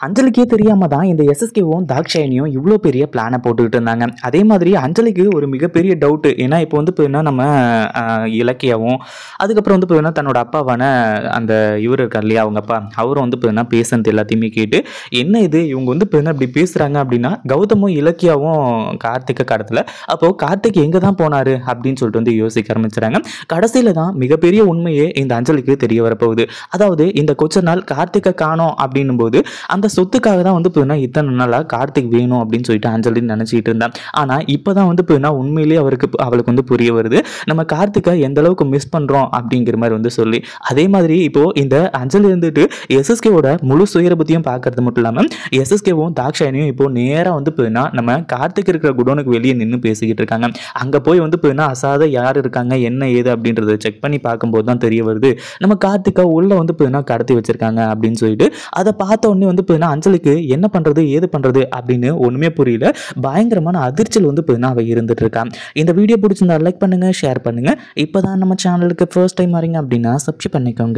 அஞ்சலிக்கே தெரியாம தான் இந்த எஸ்எஸ்கேவும் தாக்ஷாயணியும் இவ்வளோ பெரிய பிளானை போட்டுக்கிட்டு இருந்தாங்க. அதே மாதிரி அஞ்சலிக்கு ஒரு மிகப்பெரிய டவுட்டு. ஏன்னா இப்போ வந்து பார்த்தீங்கன்னா நம்ம இலக்கியாவும் அதுக்கப்புறம் வந்து பார்த்தீங்கன்னா தன்னோட அப்பாவான அந்த இவர் இருக்கார் இல்லையா அவங்க அப்பா அவரும் வந்து பார்த்தீங்கன்னா பேசுனது எல்லாத்தையுமே கேட்டு என்ன இது இவங்க வந்து பார்த்தீங்கன்னா இப்படி பேசுகிறாங்க அப்படின்னா கௌதமும் இலக்கியாவும் கார்த்திகை கடத்தில் அப்போது கார்த்திக் எங்கே தான் போனார் அப்படின்னு சொல்லிட்டு வந்து யோசிக்க ஆரம்பிச்சுறாங்க. கடைசியில் தான் மிகப்பெரிய உண்மையே இந்த அஞ்சலிக்கு தெரிய வரப்போகுது. அதாவது இந்த கொஞ்ச நாள் கார்த்திகை காணோம் அப்படின்னும் போது அந்த சொத்துக்காக தான் வந்து பார்த்தீங்கன்னா இத்தனை நாளாக கார்த்திக் வேணும் அப்படின்னு சொல்லிட்டு அஞ்சலி நினச்சிக்கிட்டு இருந்தேன். ஆனால் இப்போ தான் வந்து பார்த்தீங்கன்னா உண்மையிலேயே அவளுக்கு வந்து புரிய வருது நம்ம கார்த்திகை எந்த அளவுக்கு மிஸ் பண்ணுறோம் அப்படிங்கிற மாதிரி வந்து சொல்லி அதே மாதிரி இப்போது இந்த அஞ்சலி இருந்துட்டு எஸ்எஸ்கேவோட முழு சுயரபத்தையும் பார்க்கறது மட்டும் இல்லாமல் எஸ்எஸ்கேவும் தாக்ஷாயணியும் இப்போ நேராக வந்து பார்த்தீங்கன்னா நம்ம கார்த்திக் இருக்கிற குடோனுக்கு வெளியே நின்று பேசிக்கிட்டு இருக்காங்க. அங்கே போய் வந்து பார்த்தீங்கன்னா அசாத யார் இருக்காங்க என்ன ஏது அப்படின்றத செக் பண்ணி பார்க்கும்போது தான் தெரிய வருது நம்ம கார்த்திகை உள்ள வந்து பார்த்தீங்கன்னா கடத்தி வச்சிருக்காங்க அப்படின்னு சொல்லிட்டு அதை பார்த்த உடனே வந்து அஞ்சலிக்கு என்ன பண்றது ஏது பண்றது அப்படின்னு ஒண்ணுமே புரியல. பயங்கரமான அதிர்ச்சியில் வந்து அவ இருந்துட்டு இருக்கா. இந்த வீடியோ பிடிச்சிருந்தா லைக் பண்ணுங்க ஷேர் பண்ணுங்க. இப்பதான் நம்ம சேனலுக்கு ஃபர்ஸ்ட் டைம் வரீங்க அப்படின்னா சப்ஸ்கிரைப் பண்ணிக்கோங்க.